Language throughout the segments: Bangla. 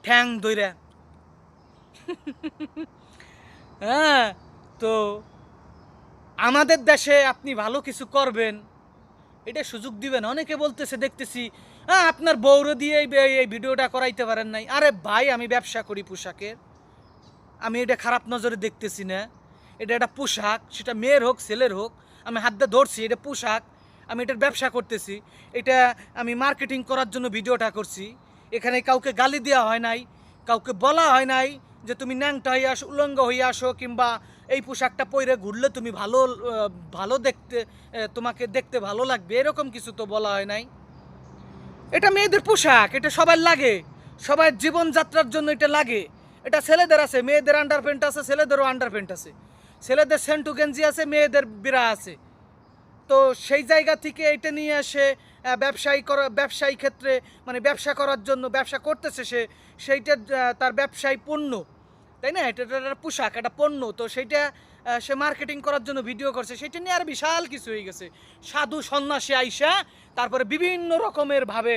ঠ্যাং ধইরা। হ্যাঁ, তো আমাদের দেশে আপনি ভালো কিছু করবেন, এটা সুযোগ দিবেন। অনেকে বলতেছে দেখতেছি, হ্যাঁ আপনার বউরে দিয়ে এই ভিডিওটা করাইতে পারেন নাই। আরে ভাই, আমি ব্যবসা করি পোশাকের, আমি এটা খারাপ নজরে দেখতেছি না। এটা একটা পোশাক, সেটা মেয়ের হোক ছেলের হোক, আমি হাত দিয়ে ধরছি, এটা পোশাক, আমি এটার ব্যবসা করতেছি। এটা আমি মার্কেটিং করার জন্য ভিডিওটা করছি। এখানে কাউকে গালি দেওয়া হয় নাই, কাউকে বলা হয় নাই যে তুমি ন্যাংটা হয়ে আসো, উলঙ্গ হয়ে আসো, কিংবা এই পোশাকটা পরে ঘুরলে তুমি ভালো দেখতে, তোমাকে দেখতে ভালো লাগবে, এরকম কিছু তো বলা হয় নাই। এটা মেয়েদের পোশাক, এটা সবার লাগে, সবার জীবনযাত্রার জন্য এটা লাগে। এটা ছেলেদের আছে, মেয়েদের আন্ডার প্যান্ট আছে, ছেলেদেরও আন্ডার প্যান্ট আছে, ছেলেদের সেন্টু গেঞ্জি আছে, মেয়েদের বিরা আছে। তো সেই জায়গা থেকে এটা নিয়ে এসে ব্যবসায়ী ক্ষেত্রে, মানে ব্যবসা করার জন্য ব্যবসা করতেছে সে, সেইটা তার ব্যবসায়ী পণ্য, তাই না? এটা একটা পোশাক, একটা পণ্য, তো সেইটা সে মার্কেটিং করার জন্য ভিডিও করছে, সেটা নিয়ে আর বিশাল কিছু হয়ে গেছে। সাধু সন্ন্যাসী আইসা তারপরে বিভিন্ন রকমের ভাবে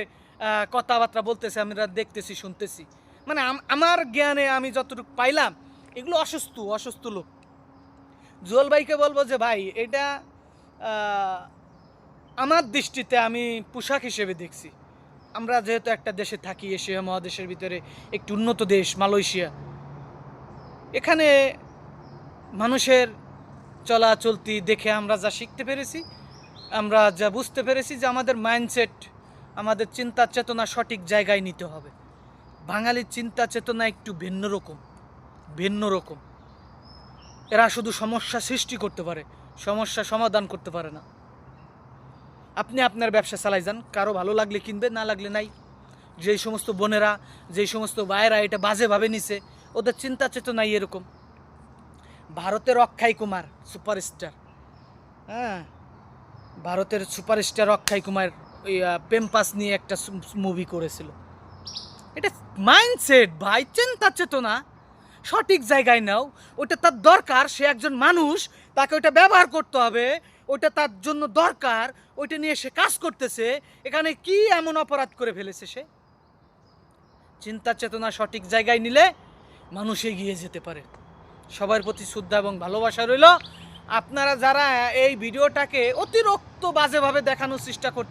কথাবার্তা বলতেছে, আমরা দেখতেছি শুনতেছি। মানে আমার জ্ঞানে আমি যতটুকু পাইলাম, এগুলো অসুস্থ লোক। জুয়েল ভাইকে বলবো যে ভাই, এটা আমার দৃষ্টিতে আমি পোশাক হিসেবে দেখছি। আমরা যেহেতু একটা দেশে থাকি, এশিয়া মহাদেশের ভিতরে একটি উন্নত দেশ মালয়েশিয়া, এখানে মানুষের চলাচলতি দেখে আমরা যা শিখতে পেরেছি, আমরা যা বুঝতে পেরেছি যে আমাদের মাইন্ডসেট, আমাদের চিন্তা চেতনা সঠিক জায়গায় নিতে হবে। বাঙালির চিন্তা চেতনা একটু ভিন্ন রকম। এরা শুধু সমস্যা সৃষ্টি করতে পারে, সমস্যা সমাধান করতে পারে না। আপনি আপনার ব্যবসা চালাই যান, কারো ভালো লাগলে কিনবে, না লাগলে নাই। যেই সমস্ত বোনেরা, যেই সমস্ত ভাইয়েরা এটা বাজেভাবে নিছে, ওদের চিন্তা চেতনাই এরকম। ভারতের অক্ষয় কুমার সুপারস্টার, হ্যাঁ, ভারতের সুপারস্টার অক্ষয় কুমার ওই পেম্পাস নিয়ে একটা মুভি করেছিল। এটা মাইন্ডসেট ভাই, চিন্তা চেতনা সঠিক জায়গায় নাও। ওটা তার দরকার, সে একজন মানুষ, তাকে ওটা ব্যবহার করতে হবে, ওটা তার জন্য দরকার, ওইটা নিয়ে সে কাজ করতেছে। এখানে কি এমন অপরাধ করে ফেলেছে সে? চিন্তা চেতনা সঠিক জায়গায় নিলে মানুষ এগিয়ে যেতে পারে। সবার প্রতি শ্রদ্ধা এবং ভালোবাসা রইল। আপনারা যারা এই ভিডিওটাকে অতিরিক্ত বাজেভাবে দেখানোর চেষ্টা করতেছে,